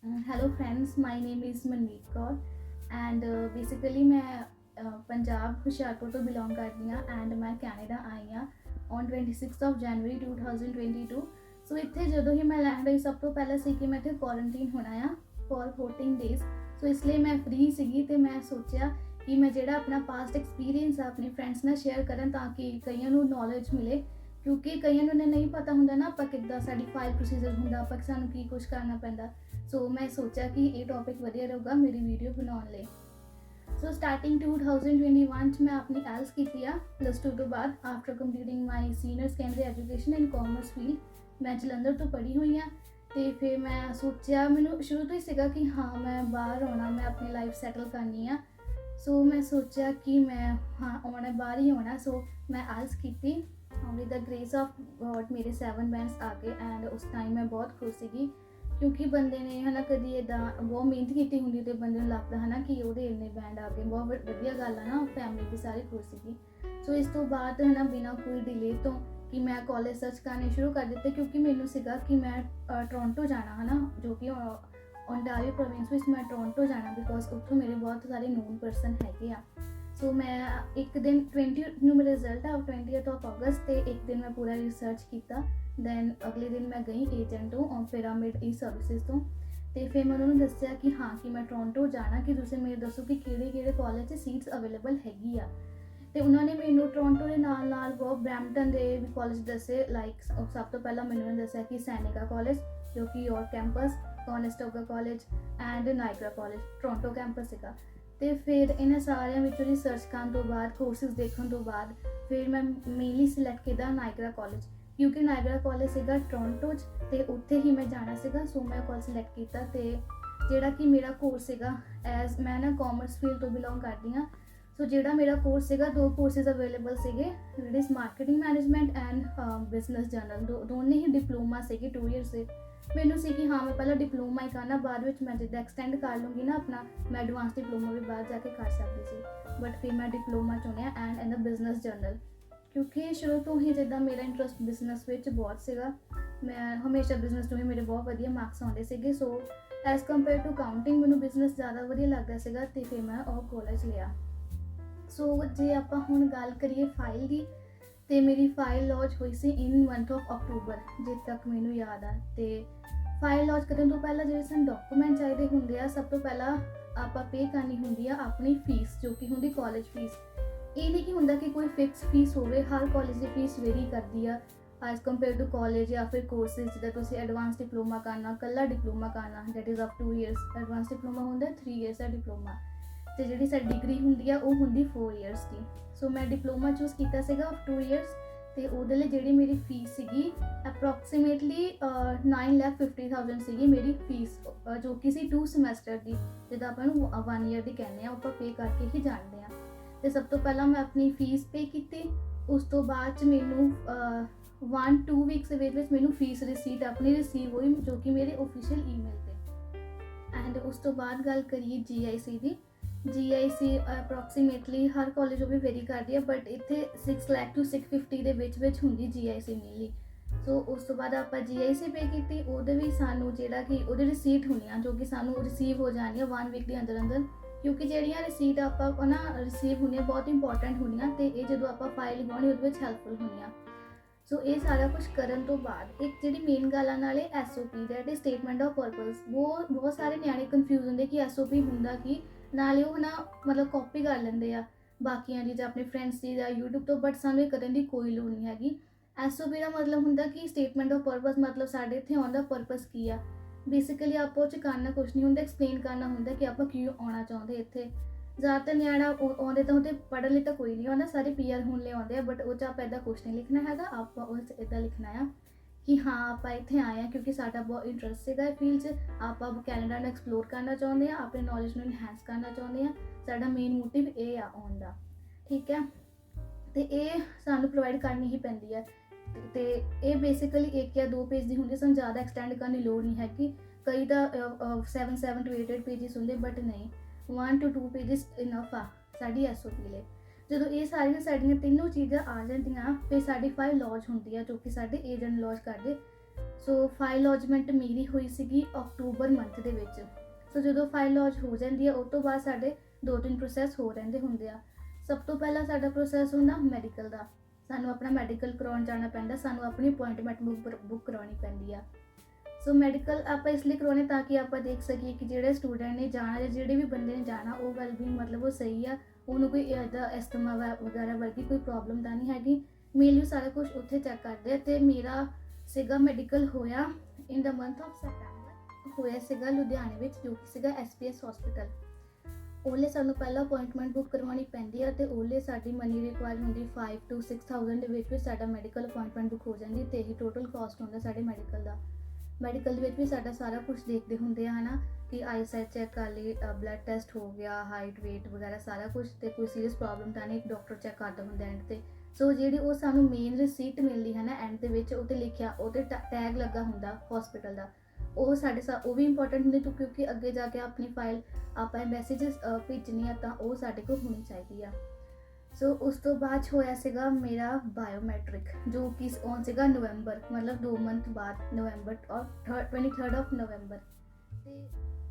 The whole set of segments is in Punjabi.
Hello friends, my name is Manmeet Kaur and basically मैं पंजाब ਹੁਸ਼ਿਆਰਪੁਰ ਤੋਂ ਬਿਲੋਂਗ ਕਰਦੀ ਹਾਂ ਐਂਡ ਮੈਂ ਕੈਨੇਡਾ ਆਈ ਹਾਂ ਔਨ 26 ਆਫ ਜਨਵਰੀ 2022। ਸੋ ਇੱਥੇ ਜਦੋਂ ਹੀ ਮੈਂ ਲੈਂਡ ਹੋਈ ਸਭ ਤੋਂ ਪਹਿਲਾਂ ਸੀ ਕਿ ਮੈਂ ਇੱਥੇ ਕੁਆਰੰਟੀਨ ਹੋਣਾ ਆ ਫॉर 14 ਡੇਜ਼। ਸੋ ਇਸ ਲਈ ਮੈਂ ਫ੍ਰੀ ਸੀਗੀ ਤੇ ਮੈਂ ਸੋਚਿਆ ਕਿ ਮੈਂ ਜਿਹੜਾ ਆਪਣਾ ਪਾਸਟ ਐਕਸਪੀਰੀਅੰਸ ਆ ਆਪਣੇ ਫਰੈਂਡਸ ਨਾਲ ਸ਼ੇਅਰ ਕਰਨ ਤਾਂ ਕਿ ਕਈਆਂ ਨੂੰ ਨੌਲੇਜ ਮਿਲੇ, ਕਿਉਂਕਿ ਕਈਆਂ ਨੂੰ ਨਹੀਂ ਪਤਾ ਹੁੰਦਾ ਨਾ ਆਪਾਂ ਕਿੱਦਾਂ ਸਾਡੀ ਫਾਈਲ ਪ੍ਰੋਸੀਜਰ ਹੁੰਦਾ, ਆਪਾਂ ਸਾਨੂੰ ਕੀ ਕੁਛ ਕਰਨਾ ਪੈਂਦਾ। ਸੋ ਮੈਂ ਸੋਚਿਆ ਕਿ ਇਹ ਟੌਪਿਕ ਵਧੀਆ ਰਹੂਗਾ ਮੇਰੀ ਵੀਡੀਓ ਬਣਾਉਣ ਲਈ। ਸੋ ਸਟਾਰਟਿੰਗ 2021 ਚ ਮੈਂ ਆਪਣੀ ਐਲਸ ਕੀਤੀ ਆ +2 ਤੋਂ ਬਾਅਦ ਆਫਟਰ ਕੰਪਲੀਟਿੰਗ ਮਾਈ ਸੀਨੀਅਰ ਸੈਕੰਡਰੀ ਐਜੂਕੇਸ਼ਨ ਇਨ ਕਾਮਰਸ ਫੀਲਡ। ਮੈਂ ਜਲੰਧਰ ਤੋਂ ਪੜ੍ਹੀ ਹੋਈ ਹਾਂ ਅਤੇ ਫਿਰ ਮੈਂ ਸੋਚਿਆ, ਮੈਨੂੰ ਸ਼ੁਰੂ ਤੋਂ ਹੀ ਸੀਗਾ ਕਿ ਹਾਂ ਮੈਂ ਬਾਹਰ ਆਉਣਾ, ਮੈਂ ਆਪਣੀ ਲਾਈਫ ਸੈਟਲ ਕਰਨੀ ਆ। ਸੋ ਮੈਂ ਸੋਚਿਆ ਕਿ ਮੈਂ ਆਉਣਾ, ਬਾਹਰ ਹੀ ਆਉਣਾ। ਸੋ ਮੈਂ ਐਲਸ ਕੀਤੀ with the grace of God. ਮੇਰੇ 7 ਬੈਂਡਸ ਆ ਗਏ ਐਂਡ ਉਸ ਟਾਈਮ ਮੈਂ ਬਹੁਤ ਖੁਸ਼ ਸੀਗੀ, ਕਿਉਂਕਿ ਬੰਦੇ ਨੇ ਹੈ ਨਾ ਕਦੀ ਇੱਦਾਂ ਬਹੁਤ ਮਿਹਨਤ ਕੀਤੀ ਹੁੰਦੀ ਅਤੇ ਬੰਦੇ ਨੂੰ ਲੱਗਦਾ ਹੈ ਨਾ ਕਿ ਉਹਦੇ ਇੰਨੇ ਬੈਂਡ ਆ ਗਏ, ਬਹੁਤ ਵਧੀਆ ਗੱਲ ਆ ਨਾ। ਫੈਮਿਲੀ ਵੀ ਸਾਰੀ ਖੁਸ਼ ਸੀਗੀ। ਸੋ ਇਸ ਤੋਂ ਬਾਅਦ ਹੈ ਨਾ ਬਿਨਾਂ ਕੋਈ ਡਿਲੇ ਤੋਂ ਕਿ ਮੈਂ ਕਾਲਜ ਸਰਚ ਕਰਨੇ ਸ਼ੁਰੂ ਕਰ ਦਿੱਤੇ, ਕਿਉਂਕਿ ਮੈਨੂੰ ਸੀਗਾ ਕਿ ਮੈਂ ਟੋਰਾਂਟੋ ਜਾਣਾ ਹੈ ਨਾ, ਜੋ ਕਿ ਓਨਟਾਰੀਓ ਪ੍ਰੋਵਿੰਸ ਵਿੱਚ ਮੈਂ ਟੋਰਾਂਟੋ ਜਾਣਾ, ਬਿਕੋਜ਼ ਉੱਥੋਂ ਮੇਰੇ ਬਹੁਤ ਸਾਰੇ ਨੋਨ ਪਰਸਨ ਹੈਗੇ ਆ। ਸੋ ਮੈਂ ਇੱਕ ਦਿਨ 20 ਨੂੰ ਮੇਰਾ ਰਿਜ਼ਲਟ ਆ 20th ਆਫ ਅਗਸਤ, ਅਤੇ ਇੱਕ ਦਿਨ ਮੈਂ ਪੂਰਾ ਰਿਸਰਚ ਕੀਤਾ। ਦੈਨ ਅਗਲੇ ਦਿਨ ਮੈਂ ਗਈ ਏਜੰਟ ਤੋਂ ਪਿਰਾਮਿਡ ਈ ਸਰਵਿਸਿਜ਼ ਤੋਂ, ਅਤੇ ਫਿਰ ਮੈਂ ਉਹਨਾਂ ਨੂੰ ਦੱਸਿਆ ਕਿ ਹਾਂ ਕਿ ਮੈਂ ਟੋਰਾਂਟੋ ਜਾਣਾ, ਕਿ ਤੁਸੀਂ ਮੈਨੂੰ ਦੱਸੋ ਕਿ ਕਿਹੜੇ ਕਾਲਜ 'ਚ ਸੀਟਸ ਅਵੇਲੇਬਲ ਹੈਗੀ ਆ। ਅਤੇ ਉਹਨਾਂ ਨੇ ਮੈਨੂੰ ਟੋਰਾਂਟੋ ਦੇ ਨਾਲ ਨਾਲ ਬਹੁਤ ਬਰੈਂਪਟਨ ਦੇ ਵੀ ਕਾਲਜ ਦੱਸੇ। ਲਾਈਕ ਸਭ ਤੋਂ ਪਹਿਲਾਂ ਮੈਨੂੰ ਉਹਨਾਂ ਨੇ ਦੱਸਿਆ ਕਿ ਸੈਨਿਕਾ ਕਾਲਜ, ਜੋ ਕਿ York campus, Conestoga college and Niagara college Toronto campus ਸੀਗਾ। ਅਤੇ ਫਿਰ ਇਹਨਾਂ ਸਾਰਿਆਂ ਵਿੱਚੋਂ ਰਿਸਰਚ ਕਰਨ ਤੋਂ ਬਾਅਦ, ਕੋਰਸਿਸ ਦੇਖਣ ਤੋਂ ਬਾਅਦ, ਫਿਰ ਮੈਂ ਮੇਨਲੀ ਸਿਲੈਕਟ ਕੀਤਾ ਨਾਇਗਰਾ ਕਾਲਜ, ਕਿਉਂਕਿ ਨਾਇਗਰਾ ਕਾਲਜ ਸੀਗਾ ਟੋਰਾਂਟੋ 'ਚ ਅਤੇ ਉੱਥੇ ਹੀ ਮੈਂ ਜਾਣਾ ਸੀਗਾ। ਸੋ ਮੈਂ ਕਾਲਜ ਸਿਲੈਕਟ ਕੀਤਾ, ਅਤੇ ਜਿਹੜਾ ਕਿ ਮੇਰਾ ਕੋਰਸ ਸੀਗਾ, ਐਜ਼ ਮੈਂ ਨਾ ਕਾਮਰਸ ਫੀਲਡ ਤੋਂ ਬਿਲੋਂਗ ਕਰਦੀ ਹਾਂ। ਸੋ ਜਿਹੜਾ ਮੇਰਾ ਕੋਰਸ ਸੀਗਾ, 2 ਕੋਰਸਿਸ ਅਵੇਲੇਬਲ ਸੀਗੇ, ਜਿਹੜੇ marketing management and business general, ਦੋਨੇ ਹੀ ਡਿਪਲੋਮਾ ਸੀਗੇ 2 ਇਅਰਸ ਦੇ। ਮੈਨੂੰ ਸੀ ਕਿ ਹਾਂ ਮੈਂ ਪਹਿਲਾਂ ਡਿਪਲੋਮਾ ਹੀ ਕਰਨਾ, ਬਾਅਦ ਵਿੱਚ ਮੈਂ ਜਿੱਦਾਂ ਐਕਸਟੈਂਡ ਕਰ ਲੂੰਗੀ ਨਾ ਆਪਣਾ, ਮੈਂ ਐਡਵਾਂਸ ਡਿਪਲੋਮਾ ਵੀ ਬਾਹਰ ਜਾ ਕੇ ਕਰ ਸਕਦੀ ਸੀ। ਬਟ ਫਿਰ ਮੈਂ ਡਿਪਲੋਮਾ ਚੁਣਿਆ and in the business general, ਕਿਉਂਕਿ ਸ਼ੁਰੂ ਤੋਂ ਹੀ ਜਿੱਦਾਂ ਮੇਰਾ ਇੰਟਰਸਟ ਬਿਜ਼ਨਸ ਵਿੱਚ ਬਹੁਤ ਸੀਗਾ। ਮੈਂ ਹਮੇਸ਼ਾ ਬਿਜ਼ਨਸ ਤੋਂ ਹੀ ਮੇਰੇ ਬਹੁਤ ਵਧੀਆ ਮਾਰਕਸ ਆਉਂਦੇ ਸੀਗੇ। So as compare to counting ਮੈਨੂੰ ਬਿਜ਼ਨਸ ਜ਼ਿਆਦਾ ਵਧੀਆ ਲੱਗਦਾ ਸੀਗਾ, ਅਤੇ ਫਿਰ ਮੈਂ ਉਹ ਕਾਲਜ ਲਿਆ। ਸੋ ਜੇ ਆਪਾਂ ਹੁਣ ਗੱਲ ਕਰੀਏ ਫਾਈਲ ਦੀ, ਅਤੇ ਮੇਰੀ ਫਾਈਲ ਲੌਂਚ ਹੋਈ ਸੀ ਇਨ ਮੰਥ ਆਫ ਅਕਤੂਬਰ, ਜਿੱਥੇ ਤੱਕ ਮੈਨੂੰ ਯਾਦ ਆ। ਅਤੇ ਫਾਈਲ ਲੌਂਚ ਕਰਨ ਤੋਂ ਪਹਿਲਾਂ ਜਿਹੜੇ ਸਾਨੂੰ ਡਾਕੂਮੈਂਟ ਚਾਹੀਦੇ ਹੁੰਦੇ ਆ, ਸਭ ਤੋਂ ਪਹਿਲਾਂ ਆਪਾਂ ਪੇ ਕਰਨੀ ਹੁੰਦੀ ਆ ਆਪਣੀ ਫੀਸ, ਜੋ ਕਿ ਹੁੰਦੀ ਕਾਲਜ ਫੀਸ। ਇਹ ਨਹੀਂ ਕਿ ਹੁੰਦਾ ਕਿ ਕੋਈ ਫਿਕਸ ਫੀਸ ਹੋਵੇ, ਹਰ ਕਾਲਜ ਦੀ ਫੀਸ ਵੇਰੀ ਕਰਦੀ ਆ ਐਜ਼ ਕੰਪੇਅਰ ਟੂ ਕਾਲਜ ਜਾਂ ਫਿਰ ਕੋਰਸਿਸ। ਜਿੱਦਾਂ ਤੁਸੀਂ ਐਡਵਾਂਸ ਡਿਪਲੋਮਾ ਕਰਨਾ, ਇਕੱਲਾ ਡਿਪਲੋਮਾ ਕਰਨਾ, that is of 2 years. Advance diploma ਹੁੰਦਾ 3 ਇਅਰਸ ਦਾ ਡਿਪਲੋਮਾ, ਅਤੇ ਜਿਹੜੀ ਸਾਡੀ ਡਿਗਰੀ ਹੁੰਦੀ ਆ ਉਹ ਹੁੰਦੀ 4 ਇਅਰਸ ਦੀ। ਸੋ ਮੈਂ ਡਿਪਲੋਮਾ ਚੂਜ਼ ਕੀਤਾ ਸੀਗਾ ਆਫ 2 ਇਅਰਸ, ਅਤੇ ਉਹਦੇ ਲਈ ਜਿਹੜੀ ਮੇਰੀ ਫੀਸ ਸੀਗੀ ਅਪਰੋਕਸੀਮੇਟਲੀ 9,50,000 ਸੀਗੀ ਮੇਰੀ ਫੀਸ, ਜੋ ਕਿ ਸੀ 2 ਸਮੈਸਟਰ ਦੀ। ਜਿੱਦਾਂ ਆਪਾਂ ਨੂੰ 1 ਈਅਰ ਦੀ ਕਹਿੰਦੇ ਆ, ਆਪਾਂ ਪੇ ਕਰਕੇ ਹੀ ਜਾਣਦੇ ਹਾਂ। ਅਤੇ ਸਭ ਤੋਂ ਪਹਿਲਾਂ ਮੈਂ ਆਪਣੀ ਫੀਸ ਪੇ ਕੀਤੀ। ਉਸ ਤੋਂ ਬਾਅਦ 'ਚ ਮੈਨੂੰ 1-2 ਵੀਕਸ ਦੇ ਵਿੱਚ ਮੈਨੂੰ ਫੀਸ ਰਿਸੀਟ ਆਪਣੀ ਰਿਸੀਵ ਹੋਈ, ਜੋ ਕਿ ਮੇਰੇ ਓਫੀਸ਼ੀਅਲ ਈਮੇਲ 'ਤੇ। ਐਂਡ ਉਸ ਤੋਂ ਬਾਅਦ ਗੱਲ ਕਰੀਏ GIC ਦੀ। GIC ਅਪਰੋਕਸੀਮੇਟਲੀ ਹਰ ਕਾਲਜ ਉਹ ਵੀ ਵੇਰੀ ਕਰਦੀ ਹੈ, ਬਟ ਇੱਥੇ 6 ਲੱਖ to 650 ਦੇ ਵਿੱਚ ਹੁੰਦੀ GIC ਮੇਨਲੀ। ਸੋ ਉਸ ਤੋਂ ਬਾਅਦ ਆਪਾਂ GIC ਪੇ ਕੀਤੀ। ਉਹਦੇ ਵੀ ਸਾਨੂੰ ਜਿਹੜਾ ਕਿ ਉਹਦੀ ਰਿਸੀਟ ਹੋਣੀਆਂ, ਜੋ ਕਿ ਸਾਨੂੰ ਰਿਸੀਵ ਹੋ ਜਾਣੀਆਂ 1 ਵੀਕ ਦੇ ਅੰਦਰ ਅੰਦਰ, ਕਿਉਂਕਿ ਜਿਹੜੀਆਂ ਰਿਸੀਟ ਆਪਾਂ ਨਾ ਰਿਸੀਵ ਹੋਣੀਆਂ ਬਹੁਤ ਇੰਪੋਰਟੈਂਟ ਹੋਣੀਆਂ, ਅਤੇ ਇਹ ਜਦੋਂ ਆਪਾਂ ਫਾਈਲ ਲਗਾਉਣੀ ਉਹਦੇ ਵਿੱਚ ਹੈਲਪਫੁਲ ਹੋਣੀਆਂ। ਸੋ ਇਹ ਸਾਰਾ ਕੁਝ ਕਰਨ ਤੋਂ ਬਾਅਦ ਇੱਕ ਜਿਹੜੀ ਮੇਨ ਗੱਲ ਆ ਨਾਲੇ SOP, that is statement of purpose. ਬਹੁਤ ਸਾਰੇ ਨਿਆਣੇ ਕਨਫਿਊਜ਼ ਹੁੰਦੇ ਕਿ SOP ਹੁੰਦਾ ਕੀ, ਨਾਲੇ ਉਹ ਨਾ ਮਤਲਬ ਕਾਪੀ ਕਰ ਲੈਂਦੇ ਆ ਬਾਕੀਆਂ ਦੀ ਜਾਂ ਆਪਣੇ ਫਰੈਂਡਸ ਦੀ ਜਾਂ YouTube ਤੋਂ, ਬਟ ਸਾਨੂੰ ਇਹ ਕਰਨ ਦੀ ਕੋਈ ਲੋੜ ਨਹੀਂ ਹੈਗੀ। SOP ਦਾ ਮਤਲਬ ਹੁੰਦਾ ਕਿ ਸਟੇਟਮੈਂਟ ਆਫ ਪਰਪਸ, ਮਤਲਬ ਸਾਡੇ ਇੱਥੇ ਆਉਣ ਦਾ ਪਰਪਸ ਕੀ ਆ। ਬੇਸਿਕਲੀ ਆਪਾਂ ਉਹ 'ਚ ਕਰਨਾ ਕੁਛ ਨਹੀਂ ਹੁੰਦਾ, ਐਕਸਪਲੇਨ ਕਰਨਾ ਹੁੰਦਾ ਕਿ ਆਪਾਂ ਕਿਉਂ ਆਉਣਾ ਚਾਹੁੰਦੇ ਇੱਥੇ। ਜ਼ਿਆਦਾਤਰ ਨਿਆਣਾ ਆਉਂਦੇ ਤਾਂ ਉਹਦੇ ਪੜ੍ਹਨ ਲਈ ਤਾਂ ਕੋਈ ਨਹੀਂ ਆਉਂਦਾ, ਸਾਰੇ PR ਹੋਣ ਲਈ ਆਉਂਦੇ ਆ, ਬਟ ਉਹ 'ਚ ਆਪਾਂ ਇੱਦਾਂ ਕੁਛ ਨਹੀਂ ਲਿਖਣਾ ਹੈਗਾ। ਆਪਾਂ ਉਹ 'ਚ ਇੱਦਾਂ ਲਿਖਣਾ ਆ ਕਿ ਹਾਂ ਆਪਾਂ ਇੱਥੇ ਆਏ ਹਾਂ ਕਿਉਂਕਿ ਸਾਡਾ ਬਹੁਤ ਇੰਟਰਸਟ ਸੀਗਾ ਇਹ ਫੀਲਡ 'ਚ, ਆਪਾਂ ਕੈਨੇਡਾ ਨੂੰ ਐਕਸਪਲੋਰ ਕਰਨਾ ਚਾਹੁੰਦੇ ਹਾਂ, ਆਪਣੇ ਨੌਲੇਜ ਨੂੰ ਇਨਹੈਂਸ ਕਰਨਾ ਚਾਹੁੰਦੇ ਹਾਂ। ਸਾਡਾ ਮੇਨ ਮੋਟਿਵ ਇਹ ਆ ਆਉਣ ਦਾ, ਠੀਕ ਹੈ। ਅਤੇ ਇਹ ਸਾਨੂੰ ਪ੍ਰੋਵਾਈਡ ਕਰਨੀ ਹੀ ਪੈਂਦੀ ਹੈ, ਅਤੇ ਇਹ ਬੇਸਿਕਲੀ 1 ਜਾਂ 2 ਪੇਜ ਦੀ ਹੁੰਦੀ, ਸਾਨੂੰ ਜ਼ਿਆਦਾ ਐਕਸਟੈਂਡ ਕਰਨ ਦੀ ਲੋੜ ਨਹੀਂ ਹੈਗੀ। ਕਈ ਤਾਂ 7 to 8 ਪੇਜਿਸ ਹੁੰਦੇ, ਬਟ ਨਹੀਂ, 1 to 2 ਪੇਜਿਸ ਇਨਫ ਆ ਸਾਡੀ SOP ਲਈ। ਜਦੋਂ ਇਹ ਸਾਡੀਆਂ ਤਿੰਨੋਂ ਚੀਜ਼ਾਂ ਆ ਜਾਂਦੀਆਂ, ਫਿਰ ਸਾਡੀ ਫਾਈਲ ਲੌਂਚ ਹੁੰਦੀ ਆ, ਜੋ ਕਿ ਸਾਡੇ ਏਜੰਟ ਲੌਂਚ ਕਰਦੇ। ਸੋ ਫਾਈਲ ਲੌਜਮੈਂਟ ਮੇਰੀ ਹੋਈ ਸੀਗੀ ਅਕਤੂਬਰ ਮੰਥ ਦੇ ਵਿੱਚ। ਸੋ ਜਦੋਂ ਫਾਈਲ ਲੌਜ ਹੋ ਜਾਂਦੀ ਆ ਉਸ ਤੋਂ ਬਾਅਦ ਸਾਡੇ 2-3 ਪ੍ਰੋਸੈਸ ਹੋ ਰਹਿੰਦੇ ਹੁੰਦੇ ਆ। ਸਭ ਤੋਂ ਪਹਿਲਾਂ ਸਾਡਾ ਪ੍ਰੋਸੈਸ ਹੁੰਦਾ ਮੈਡੀਕਲ ਦਾ। ਸਾਨੂੰ ਆਪਣਾ ਮੈਡੀਕਲ ਕਰਵਾਉਣ ਜਾਣਾ ਪੈਂਦਾ, ਸਾਨੂੰ ਆਪਣੀ ਅਪੋਇੰਟਮੈਂਟ ਬੁੱਕ ਕਰਵਾਉਣੀ ਪੈਂਦੀ ਆ। ਸੋ ਮੈਡੀਕਲ ਆਪਾਂ ਇਸ ਲਈ ਕਰਵਾਉਣੇ ਤਾਂ ਕਿ ਆਪਾਂ ਦੇਖ ਸਕੀਏ ਕਿ ਜਿਹੜੇ ਸਟੂਡੈਂਟ ਨੇ ਜਾਣਾ ਜਾਂ ਜਿਹੜੇ ਵੀ ਬੰਦੇ ਨੇ ਜਾਣਾ ਉਹ ਵੈਲਬੀਂਗ ਮਤਲਬ ਉਹ ਸਹੀ ਆ, ਉਹਨੂੰ ਕੋਈ ਇੱਦਾਂ ਅਸਥਮਾ ਵਗੈਰਾ ਵਰਗੀ ਕੋਈ ਪ੍ਰੋਬਲਮ ਤਾਂ ਨਹੀਂ ਹੈਗੀ। ਮੇਨਲੀ ਸਾਰਾ ਕੁਝ ਉੱਥੇ ਚੈੱਕ ਕਰਦੇ ਆ। ਅਤੇ ਮੇਰਾ ਸੀਗਾ ਮੈਡੀਕਲ ਹੋਇਆ ਇਨ ਦਾ ਮੰਥ ਆਫ ਸੈਪਟੈਂਬਰ, ਹੋਇਆ ਸੀਗਾ ਲੁਧਿਆਣੇ ਵਿੱਚ, ਜੋ ਕਿ ਸੀਗਾ SPS ਹਸਪੀਟਲ। ਉਹਲੇ ਸਾਨੂੰ ਪਹਿਲਾਂ ਅਪੋਇੰਟਮੈਂਟ ਬੁੱਕ ਕਰਵਾਉਣੀ ਪੈਂਦੀ ਹੈ ਅਤੇ ਉਹਲੇ ਸਾਡੀ ਮਨੀ ਰਿਕੁਆਇਰ ਹੁੰਦੀ 5 to 6,000 ਦੇ ਵਿੱਚ ਸਾਡਾ ਮੈਡੀਕਲ ਅਪੋਇੰਟਮੈਂਟ ਬੁੱਕ ਹੋ ਜਾਂਦੀ। ਅਤੇ ਇਹੀ ਟੋਟਲ ਕਾਸਟ ਹੁੰਦਾ ਸਾਡੇ ਮੈਡੀਕਲ ਦਾ। ਮੈਡੀਕਲ ਦੇ ਵਿੱਚ ਵੀ ਸਾਡਾ ਸਾਰਾ ਕੁਝ ਦੇਖਦੇ ਹੁੰਦੇ ਆ ਹੈ ਨਾ, ਕਿ ਆਈਸਾਈਟ ਚੈੱਕ ਕਰ ਲਈ, ਬਲੱਡ ਟੈਸਟ ਹੋ ਗਿਆ, ਹਾਈਟ ਵੇਟ ਵਗੈਰਾ ਸਾਰਾ ਕੁਝ, ਅਤੇ ਕੋਈ ਸੀਰੀਅਸ ਪ੍ਰੋਬਲਮ ਤਾਂ ਨਹੀਂ, ਇੱਕ ਡਾਕਟਰ ਚੈੱਕ ਕਰਦਾ ਹੁੰਦਾ ਐਂਡ 'ਤੇ। ਸੋ ਜਿਹੜੀ ਉਹ ਸਾਨੂੰ ਮੇਨ ਰਿਸੀਟ ਮਿਲਦੀ ਹੈ ਨਾ ਐਂਡ ਦੇ ਵਿੱਚ, ਉਹ 'ਤੇ ਲਿਖਿਆ, ਉਹ 'ਤੇ ਟੈਗ ਲੱਗਾ ਹੁੰਦਾ ਹਸਪੀਟਲ ਦਾ, ਉਹ ਸਾਡੇ ਉਹ ਵੀ ਇੰਪੋਰਟੈਂਟ ਹੁੰਦੀ ਕਿਉਂਕਿ ਅੱਗੇ ਜਾ ਕੇ ਆਪਣੀ ਫਾਈਲ ਆਪਾਂ ਮੈਸੇਜਸ ਭੇਜਣੀ ਆ ਤਾਂ ਉਹ ਸਾਡੇ ਕੋਲ ਹੋਣੀ ਚਾਹੀਦੀ ਆ। ਸੋ ਉਸ ਤੋਂ ਬਾਅਦ ਹੋਇਆ ਸੀਗਾ ਮੇਰਾ ਬਾਇਓਮੈਟ੍ਰਿਕ, ਜੋ ਕਿ ਔਨ ਸੀਗਾ ਨਵੰਬਰ, ਮਤਲਬ 2 ਮੰਥ ਬਾਅਦ, ਨਵੰਬਰ ਔਰ 23rd of ਨਵੰਬਰ।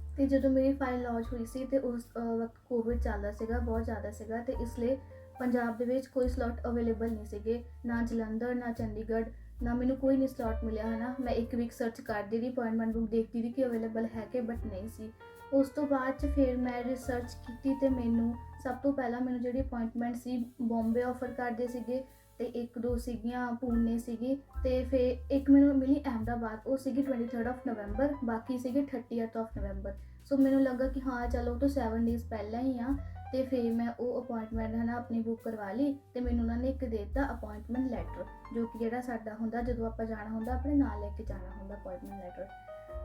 ਅਤੇ ਜਦੋਂ ਮੇਰੀ ਫਾਈਲ ਲੌਂਚ ਹੋਈ ਸੀ ਅਤੇ ਉਸ ਵਕਤ ਕੋਵਿਡ ਚੱਲਦਾ ਸੀਗਾ, ਬਹੁਤ ਜ਼ਿਆਦਾ ਸੀਗਾ, ਅਤੇ ਇਸ ਲਈ ਪੰਜਾਬ ਦੇ ਵਿੱਚ ਕੋਈ ਸਲੋਟ ਅਵੇਲੇਬਲ ਨਹੀਂ ਸੀਗੇ, ਨਾ ਜਲੰਧਰ, ਨਾ ਚੰਡੀਗੜ੍ਹ, ਨਾ ਮੈਨੂੰ ਕੋਈ ਨਹੀਂ ਸਲੋਟ ਮਿਲਿਆ ਹੈ ਨਾ। ਮੈਂ 1 ਵੀਕ ਸਰਚ ਕਰਦੀ ਰਹੀ, ਅਪੋਇੰਟਮੈਂਟ ਬੁੱਕ ਦੇਖਦੀ ਰਹੀ ਕਿ ਅਵੇਲੇਬਲ ਹੈ ਕਿ, ਬਟ ਨਹੀਂ ਸੀ। ਉਸ ਤੋਂ ਬਾਅਦ 'ਚ ਫਿਰ ਮੈਂ ਰਿਸਰਚ ਕੀਤੀ ਅਤੇ ਮੈਨੂੰ ਸਭ ਤੋਂ ਪਹਿਲਾਂ ਮੈਨੂੰ ਜਿਹੜੀ ਅਪੋਇੰਟਮੈਂਟ ਸੀ ਬੋਂਬੇ ਆਫਰ ਕਰਦੇ ਸੀਗੇ, ਅਤੇ 1-2 ਸੀਗੀਆਂ ਪੂਨੇ ਸੀਗੀ, ਅਤੇ ਫਿਰ ਇੱਕ ਮੈਨੂੰ ਮਿਲੀ ਅਹਿਮਦਾਬਾਦ, ਉਹ ਸੀਗੀ 23rd of ਨਵੰਬਰ, ਬਾਕੀ ਸੀਗੇ 30th of ਨਵੰਬਰ। ਸੋ ਮੈਨੂੰ ਲੱਗਾ ਕਿ ਹਾਂ ਚਲੋ ਉਹ ਤੋਂ 7 ਡੇਜ਼ ਪਹਿਲਾਂ ਹੀ ਆ, ਅਤੇ ਫਿਰ ਮੈਂ ਉਹ ਅਪੋਇੰਟਮੈਂਟ ਹੈ ਨਾ ਆਪਣੀ ਬੁੱਕ ਕਰਵਾ ਲਈ। ਅਤੇ ਮੈਨੂੰ ਉਹਨਾਂ ਨੇ ਇੱਕ ਦੇ ਦਿੱਤਾ ਅਪੋਇੰਟਮੈਂਟ ਲੈਟਰ, ਜੋ ਕਿ ਜਿਹੜਾ ਸਾਡਾ ਹੁੰਦਾ ਜਦੋਂ ਆਪਾਂ ਜਾਣਾ ਹੁੰਦਾ ਆਪਣੇ ਨਾਲ ਲੈ ਕੇ ਜਾਣਾ ਹੁੰਦਾ appointment letter.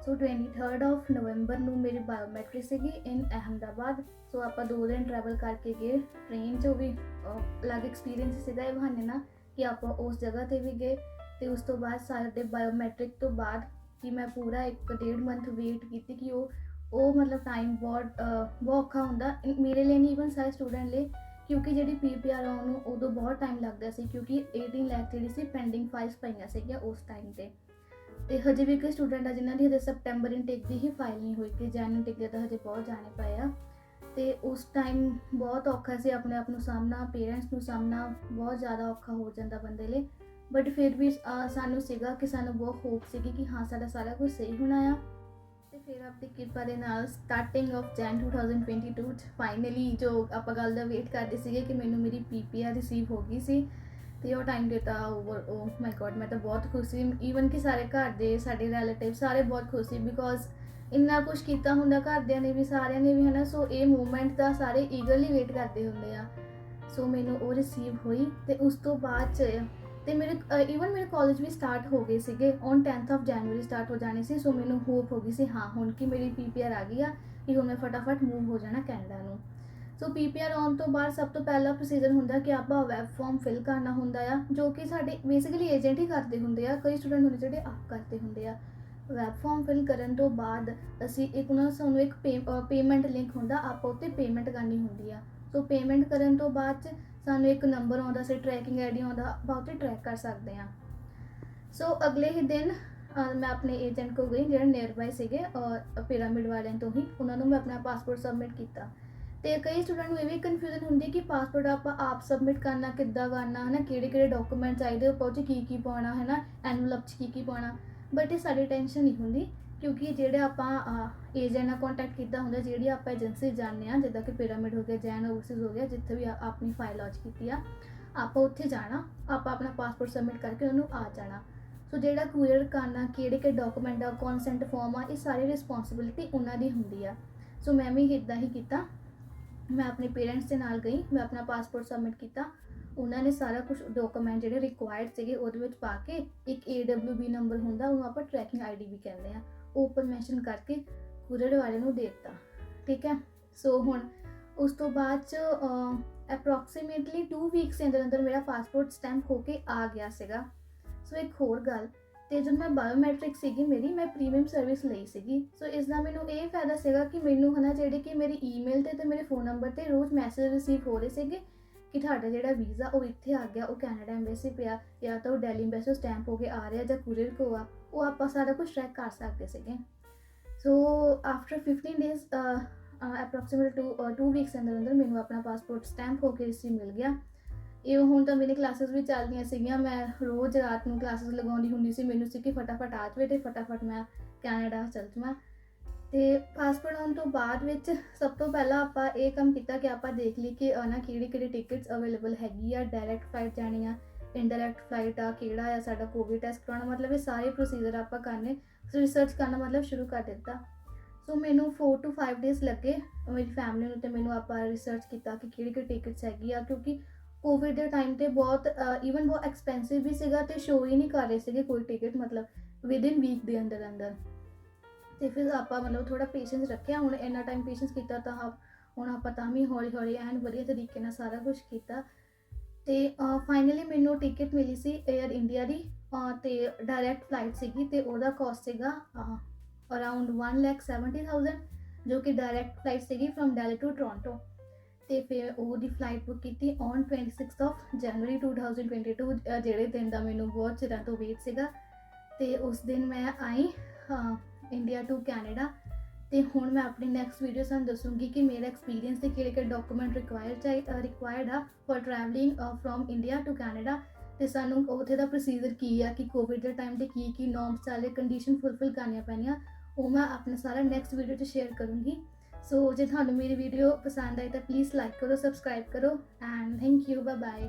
So 23rd of ਨਵੰਬਰ ਨੂੰ ਮੇਰੀ ਬਾਇਓਮੈਟ੍ਰਿਕ ਸੀਗੀ ਇਨ ਅਹਿਮਦਾਬਾਦ। ਸੋ ਆਪਾਂ 2 ਦਿਨ ਟਰੈਵਲ ਕਰਕੇ ਗਏ ਟ੍ਰੇਨ 'ਚ, ਉਹ ਵੀ ਅਲੱਗ ਐਕਸਪੀਰੀਅੰਸ ਸੀਗਾ ਇਹ ਬਹਾਨੇ ਨਾਲ ਕਿ ਆਪਾਂ ਉਸ ਜਗ੍ਹਾ 'ਤੇ ਵੀ ਗਏ। ਅਤੇ ਉਸ ਤੋਂ ਬਾਅਦ ਸਾਡੇ ਬਾਇਓਮੈਟ੍ਰਿਕ ਤੋਂ ਬਾਅਦ ਕਿ ਮੈਂ ਪੂਰਾ 1-1.5 ਮੰਥ ਵੇਟ ਕੀਤੀ ਕਿ ਉਹ ਮਤਲਬ ਟਾਈਮ ਬਹੁਤ ਔਖਾ ਹੁੰਦਾ ਮੇਰੇ ਲਈ, ਨਹੀਂ ਈਵਨ ਸਾਰੇ ਸਟੂਡੈਂਟ ਲਈ, ਕਿਉਂਕਿ ਜਿਹੜੀ PPR ਆਉਣ ਨੂੰ ਉਦੋਂ ਬਹੁਤ ਟਾਈਮ ਲੱਗਦਾ ਸੀ, ਕਿਉਂਕਿ 18 ਲੱਖ ਜਿਹੜੀ ਸੀ ਪੈਂਡਿੰਗ ਫਾਈਲਸ ਪਈਆਂ ਸੀਗੀਆਂ ਉਸ ਟਾਈਮ 'ਤੇ। ਅਤੇ ਹਜੇ ਵੀ ਕਈ ਸਟੂਡੈਂਟ ਆ ਜਿਨ੍ਹਾਂ ਦੀ ਹਜੇ ਸੈਪਟੈਂਬਰ ਇਨਟੇਕ ਦੀ ਹੀ ਫਾਈਲ ਨਹੀਂ ਹੋਈ, ਕਿ ਜੈਨ ਇਨਟੇਕ ਦੇ ਤਾਂ ਹਜੇ ਬਹੁਤ ਜਾਣੇ ਪਏ ਆ। ਅਤੇ ਉਸ ਟਾਈਮ ਬਹੁਤ ਔਖਾ ਸੀ ਆਪਣੇ ਆਪ ਨੂੰ ਸਾਹਮਣਾ, ਪੇਰੈਂਟਸ ਨੂੰ ਸਾਹਮਣਾ, ਬਹੁਤ ਜ਼ਿਆਦਾ ਔਖਾ ਹੋ ਜਾਂਦਾ ਬੰਦੇ ਲਈ। ਬਟ ਫਿਰ ਵੀ ਸਾਨੂੰ ਸੀਗਾ ਕਿ ਸਾਨੂੰ ਬਹੁਤ ਹੋਪ ਸੀਗੀ ਕਿ ਹਾਂ ਸਾਡਾ ਸਾਰਾ ਕੁਝ ਸਹੀ ਹੋਣਾ ਆ। ਅਤੇ ਫਿਰ ਆਪਣੀ ਕਿਰਪਾ ਦੇ ਨਾਲ ਸਟਾਰਟਿੰਗ ਆਫ ਜੈਨ 2022 'ਚ ਫਾਈਨਲੀ ਜੋ ਆਪਾਂ ਗੱਲ ਦਾ ਵੇਟ ਕਰਦੇ ਸੀਗੇ ਕਿ ਮੈਨੂੰ ਮੇਰੀ PPR ਰਿਸੀਵ ਹੋ ਗਈ ਸੀ। ਅਤੇ ਉਹ ਟਾਈਮ 'ਤੇ ਤਾਂ ਓ ਮਾਈ ਗੋਡ, ਮੈਂ ਤਾਂ ਬਹੁਤ ਖੁਸ਼ ਸੀ, ਈਵਨ ਕਿ ਸਾਰੇ ਘਰ ਦੇ, ਸਾਡੇ ਰਿਲੇਟਿਵ ਸਾਰੇ ਬਹੁਤ ਖੁਸ਼ ਸੀ, ਬਿਕੋਜ਼ ਇੰਨਾ ਕੁਛ ਕੀਤਾ ਹੁੰਦਾ ਘਰਦਿਆਂ ਨੇ ਵੀ, ਸਾਰਿਆਂ ਨੇ ਵੀ ਹੈ ਨਾ। ਸੋ ਇਹ ਮੂਵਮੈਂਟ ਦਾ ਸਾਰੇ ਈਗਰਲੀ ਵੇਟ ਕਰਦੇ ਹੁੰਦੇ ਆ। ਸੋ ਮੈਨੂੰ ਉਹ ਰਿਸੀਵ ਹੋਈ, ਅਤੇ ਉਸ ਤੋਂ ਬਾਅਦ 'ਚ ਅਤੇ ਮੇਰੇ ਕਾਲਜ ਵੀ ਸਟਾਰਟ ਹੋ ਗਏ ਸੀਗੇ, on 10th of January start ਹੋ ਜਾਣੇ ਸੀ। ਸੋ ਮੈਨੂੰ ਹੋਪ ਹੋ ਗਈ ਸੀ ਹਾਂ ਹੁਣ ਕਿ ਮੇਰੀ PPR ਆ ਗਈ ਆ, ਕਿ ਹੁਣ ਮੈਂ ਫਟਾਫਟ ਮੂਵ ਹੋ ਜਾਣਾ ਕੈਨੇਡਾ ਨੂੰ। ਸੋ PPR ਆਉਣ ਤੋਂ ਬਾਅਦ ਸਭ ਤੋਂ ਪਹਿਲਾ ਪ੍ਰੋਸੀਜਰ ਹੁੰਦਾ ਕਿ ਆਪਾਂ ਵੈਬ ਫਾਰਮ ਫਿਲ ਕਰਨਾ ਹੁੰਦਾ ਆ, ਜੋ ਕਿ ਸਾਡੇ ਬੇਸਿਕਲੀ ਏਜੰਟ ਹੀ ਕਰਦੇ ਹੁੰਦੇ ਆ, ਕਈ ਸਟੂਡੈਂਟ ਹੁੰਦੇ ਜਿਹੜੇ ਆਪ ਕਰਦੇ ਹੁੰਦੇ ਆ। ਵੈਬ ਫਾਰਮ ਫਿਲ ਕਰਨ ਤੋਂ ਬਾਅਦ ਅਸੀਂ ਸਾਨੂੰ ਇੱਕ ਪੇਮੈਂਟ ਲਿੰਕ ਹੁੰਦਾ, ਆਪਾਂ ਉੱਤੇ ਪੇਮੈਂਟ ਕਰਨੀ ਹੁੰਦੀ ਆ। ਸੋ ਪੇਮੈਂਟ ਕਰਨ ਤੋਂ ਬਾਅਦ 'ਚ ਸਾਨੂੰ ਇੱਕ ਨੰਬਰ ਆਉਂਦਾ ਸੀ, ਟਰੈਕਿੰਗ ID ਆਉਂਦਾ, ਆਪਾਂ ਉੱਤੇ ਟਰੈਕ ਕਰ ਸਕਦੇ ਹਾਂ। ਸੋ ਅਗਲੇ ਹੀ ਦਿਨ ਮੈਂ ਆਪਣੇ ਏਜੰਟ ਕੋਲ ਗਈ ਜਿਹੜੇ ਨੀਅਰ ਬਾਏ ਸੀਗੇ ਪਿਰਾਮਿਡ ਵਾਲਿਆਂ ਤੋਂ ਹੀ, ਉਹਨਾਂ ਨੂੰ ਮੈਂ ਆਪਣਾ ਪਾਸਪੋਰਟ ਸਬਮਿਟ ਕੀਤਾ। ਅਤੇ ਕਈ ਸਟੂਡੈਂਟ ਨੂੰ ਇਹ ਵੀ ਕਨਫਿਊਜ਼ਨ ਹੁੰਦੀ ਕਿ ਪਾਸਪੋਰਟ ਆਪਾਂ ਆਪ ਸਬਮਿਟ ਕਰਨਾ ਕਿੱਦਾਂ ਕਰਨਾ ਹੈ ਨਾ, ਕਿਹੜੇ ਡਾਕੂਮੈਂਟ ਚਾਹੀਦੇ, ਆਪਾਂ ਉਹ 'ਚ ਕੀ ਪਾਉਣਾ ਹੈ ਨਾ, ਐਨਵਲਪ 'ਚ ਕੀ ਪਾਉਣਾ। ਬਟ ਇਹ ਸਾਡੀ ਟੈਨਸ਼ਨ ਨਹੀਂ ਹੁੰਦੀ, ਕਿਉਂਕਿ ਜਿਹੜੇ ਆਪਾਂ ਏਜੰਟ ਨਾਲ ਕੰਟੈਕਟ ਕੀਤਾ ਹੁੰਦਾ, ਜਿਹੜੀ ਆਪਾਂ ਏਜੰਸੀ ਜਾਂਦੇ ਹਾਂ, ਜਿੱਦਾਂ ਕਿ ਪਿਰਾਮਿਡ ਹੋ ਗਿਆ, ਜੈਨ ਓਵਰਸੀਜ਼ ਹੋ ਗਿਆ, ਜਿੱਥੇ ਵੀ ਆਪਣੀ ਫਾਈਲ ਲੌਂਚ ਕੀਤੀ ਆ, ਆਪਾਂ ਉੱਥੇ ਜਾਣਾ, ਆਪਾਂ ਆਪਣਾ ਪਾਸਪੋਰਟ ਸਬਮਿਟ ਕਰਕੇ ਉਹਨੂੰ ਆ ਜਾਣਾ। ਸੋ ਜਿਹੜਾ ਕਲੀਅਰ ਕਰਨਾ ਕਿਹੜੇ ਡਾਕੂਮੈਂਟ ਆ, ਕੌਨਸੈਂਟ ਫਾਰਮ ਆ, ਇਹ ਸਾਰੀ ਰਿਸਪੌਂਸਿਬਿਲਿਟੀ ਉਹਨਾਂ ਦੀ ਹੁੰਦੀ ਆ। ਸੋ ਮੈਂ ਵੀ ਇੱਦਾਂ ਹੀ ਕੀਤਾ, ਮੈਂ ਆਪਣੇ ਪੇਰੈਂਟਸ ਦੇ ਨਾਲ ਗਈ, ਮੈਂ ਆਪਣਾ ਪਾਸਪੋਰਟ ਸਬਮਿਟ ਕੀਤਾ, ਉਹਨਾਂ ਨੇ ਸਾਰਾ ਕੁਝ ਡਾਕੂਮੈਂਟ ਜਿਹੜੇ ਰਿਕੁਆਇਰਡ ਸੀਗੇ ਉਹਦੇ ਵਿੱਚ ਪਾ ਕੇ ਇੱਕ AWB ਨੰਬਰ ਹੁੰਦਾ, ਉਹਨੂੰ ਆਪਾਂ ਟਰੈਕਿੰਗ ID ਵੀ ਕਹਿੰਦੇ ਆ, ਉਹ ਉੱਪਰ ਮੈਂਸ਼ਨ ਕਰਕੇ ਕੁਰੀਅਰ ਵਾਲੇ ਨੂੰ ਦੇ ਦਿੱਤਾ, ਠੀਕ ਹੈ। ਸੋ ਹੁਣ ਉਸ ਤੋਂ ਬਾਅਦ 'ਚ ਅਪਰੋਕਸੀਮੇਟਲੀ 2 ਵੀਕਸ ਦੇ ਅੰਦਰ ਮੇਰਾ ਪਾਸਪੋਰਟ ਸਟੈਂਪ ਹੋ ਕੇ ਆ ਗਿਆ ਸੀਗਾ। ਸੋ ਇੱਕ ਹੋਰ ਗੱਲ, ਅਤੇ ਜਦੋਂ ਮੈਂ ਬਾਇਓਮੈਟ੍ਰਿਕ ਸੀਗੀ ਮੈਂ ਪ੍ਰੀਮੀਅਮ ਸਰਵਿਸ ਲਈ ਸੀਗੀ। ਸੋ ਇਸ ਦਾ ਮੈਨੂੰ ਇਹ ਫਾਇਦਾ ਸੀਗਾ ਕਿ ਮੈਨੂੰ ਹੈ ਨਾ ਜਿਹੜੇ ਕਿ ਮੇਰੀ ਈਮੇਲ 'ਤੇ ਅਤੇ ਮੇਰੇ ਫ਼ੋਨ ਨੰਬਰ 'ਤੇ ਰੋਜ਼ ਮੈਸੇਜ ਰਿਸੀਵ ਹੋ ਰਹੇ ਸੀਗੇ ਕਿ ਤੁਹਾਡਾ ਜਿਹੜਾ ਵੀਜ਼ਾ ਉਹ ਇੱਥੇ ਆ ਗਿਆ, ਉਹ ਕੈਨੇਡਾ ਐਮਬੈਸੀ ਪਿਆ, ਜਾਂ ਤਾਂ ਉਹ ਦਿੱਲੀ ਐਮਬੈਸੀ ਸਟੈਂਪ ਹੋ ਕੇ ਆ ਰਿਹਾ ਜਾਂ ਕੁਰੀਅਰ ਕੋ ਆ, ਉਹ ਆਪਾਂ ਸਾਰਾ ਕੁਝ ਟਰੈਕ ਕਰ ਸਕਦੇ ਸੀਗੇ। So after 15 days approximate 2 weeks ਅੰਦਰ ਅੰਦਰ ਮੈਨੂੰ ਆਪਣਾ ਪਾਸਪੋਰਟ ਸਟੈਂਪ ਹੋ ਕੇ ਰਿਸੀਵ ਮਿਲ ਗਿਆ। ਇਹ ਹੁਣ ਤਾਂ ਮੇਰੀ ਕਲਾਸਿਸ ਵੀ ਚੱਲਦੀਆਂ ਸੀਗੀਆਂ, ਮੈਂ ਰੋਜ਼ ਰਾਤ ਨੂੰ ਕਲਾਸਿਸ ਲਗਾਉਂਦੀ ਹੁੰਦੀ ਸੀ, ਮੈਨੂੰ ਸੀ ਕਿ ਫਟਾਫਟ ਆ ਜਾਵੇ ਅਤੇ ਫਟਾਫਟ ਮੈਂ ਕੈਨੇਡਾ ਚੱਲ ਜਾਵਾਂ। ਅਤੇ ਪਾਸਪੋਰਟ ਆਉਣ ਤੋਂ ਬਾਅਦ ਵਿੱਚ ਸਭ ਤੋਂ ਪਹਿਲਾਂ ਆਪਾਂ ਇਹ ਕੰਮ ਕੀਤਾ ਕਿ ਆਪਾਂ ਦੇਖ ਲਈ ਕਿ ਨਾ ਕਿਹੜੀ ਟਿਕਟਸ ਅਵੇਲੇਬਲ ਹੈਗੀ ਆ, ਡਾਇਰੈਕਟ ਫਲਾਈਟ ਜਾਣੀ ਆ, ਇਨਡਾਇਰੈਕਟ ਫਲਾਈਟ ਆ, ਕਿਹੜਾ ਆ ਸਾਡਾ ਕੋਵਿਡ ਟੈਸਟ ਕਰਾਉਣਾ, ਮਤਲਬ ਇਹ ਸਾਰੇ ਪ੍ਰੋਸੀਜਰ ਆਪਾਂ ਕਰਨੇ, ਰਿਸਰਚ ਕਰਨਾ ਮਤਲਬ ਸ਼ੁਰੂ ਕਰ ਦਿੱਤਾ। ਸੋ ਮੈਨੂੰ 4 to 5 ਡੇਜ਼ ਲੱਗੇ ਮੇਰੀ ਫੈਮਿਲੀ ਨੂੰ ਅਤੇ ਮੈਨੂੰ ਆਪਾਂ ਰਿਸਰਚ ਕੀਤਾ ਕਿ ਕਿਹੜੀ ਟਿਕਟਸ ਹੈਗੀ ਆ, ਕਿਉਂਕਿ ਕੋਵਿਡ ਦੇ ਟਾਈਮ 'ਤੇ ਬਹੁਤ ਈਵਨ ਬਹੁਤ ਐਕਸਪੈਂਸਿਵ ਵੀ ਸੀਗਾ ਅਤੇ ਸ਼ੋ ਹੀ ਨਹੀਂ ਕਰ ਰਹੇ ਸੀਗੇ ਕੋਈ ਟਿਕਟ, ਮਤਲਬ ਵਿਦਿਨ ਵੀਕ ਦੇ ਅੰਦਰ ਅੰਦਰ। ਅਤੇ ਫਿਰ ਆਪਾਂ ਮਤਲਬ ਥੋੜ੍ਹਾ ਪੇਸ਼ੈਂਸ ਰੱਖਿਆ, ਹੁਣ ਇੰਨਾ ਟਾਈਮ ਪੇਸ਼ੈਂਸ ਕੀਤਾ ਤਾਂ ਹੁਣ ਆਪਾਂ ਤਾਂ ਵੀ ਹੌਲੀ ਹੌਲੀ ਐਨ ਵਧੀਆ ਤਰੀਕੇ ਨਾਲ ਸਾਰਾ ਕੁਛ ਕੀਤਾ। ਅਤੇ ਫਾਈਨਲੀ ਮੈਨੂੰ ਟਿਕਟ ਮਿਲੀ ਸੀ ਏਅਰ ਇੰਡੀਆ ਦੀ, ਅਤੇ ਡਾਇਰੈਕਟ ਫਲਾਈਟ ਸੀਗੀ, ਅਤੇ ਉਹਦਾ ਕੋਸਟ ਸੀਗਾ ਅਰਾਊਂਡ 1,70,000, ਜੋ ਕਿ ਡਾਇਰੈਕਟ ਫਲਾਈਟ ਸੀਗੀ ਫਰੋਮ ਦਿੱਲੀ ਟੂ ਟੋਰਾਂਟੋ। ਅਤੇ ਫਿਰ ਉਹਦੀ ਫਲਾਈਟ ਬੁੱਕ ਕੀਤੀ ਔਨ 26 ਜਨਵਰੀ 2022, ਜਿਹੜੇ ਦਿਨ ਦਾ ਮੈਨੂੰ ਬਹੁਤ ਚਿਰਾਂ ਤੋਂ ਵੇਟ ਸੀਗਾ। ਅਤੇ ਉਸ ਦਿਨ ਮੈਂ ਆਈ ਇੰਡੀਆ ਟੂ ਕੈਨੇਡਾ। ਅਤੇ ਹੁਣ ਮੈਂ ਆਪਣੀ ਨੈਕਸਟ ਵੀਡੀਓ ਤੁਹਾਨੂੰ ਦੱਸੂੰਗੀ ਕਿ ਮੇਰਾ ਐਕਸਪੀਰੀਅੰਸ ਅਤੇ ਕਿਹੜੇ ਡਾਕੂਮੈਂਟ ਰਿਕੁਆਇਰਡ ਆ for travelling from India to Canada, ਅਤੇ ਸਾਨੂੰ ਉੱਥੇ ਦਾ ਪ੍ਰੋਸੀਜਰ ਕੀ ਆ, ਕਿ ਕੋਵਿਡ ਦੇ ਟਾਈਮ 'ਤੇ ਕੀ ਨੋਰਮਸ ਚੱਲ ਰਹੇ, ਕੰਡੀਸ਼ਨ ਫੁਲਫਿਲ ਕਰਨੀਆਂ ਪੈਣੀਆਂ, ਉਹ ਮੈਂ ਆਪਣਾ ਸਾਰਾ ਨੈਕਸਟ ਵੀਡੀਓ 'ਚ ਸ਼ੇਅਰ ਕਰੂੰਗੀ। ਸੋ ਜੇ ਤੁਹਾਨੂੰ ਮੇਰੀ ਵੀਡੀਓ ਪਸੰਦ ਆਈ ਤਾਂ ਪਲੀਜ਼ ਲਾਈਕ ਕਰੋ, ਸਬਸਕ੍ਰਾਈਬ ਕਰੋ, and thank you, bye bye.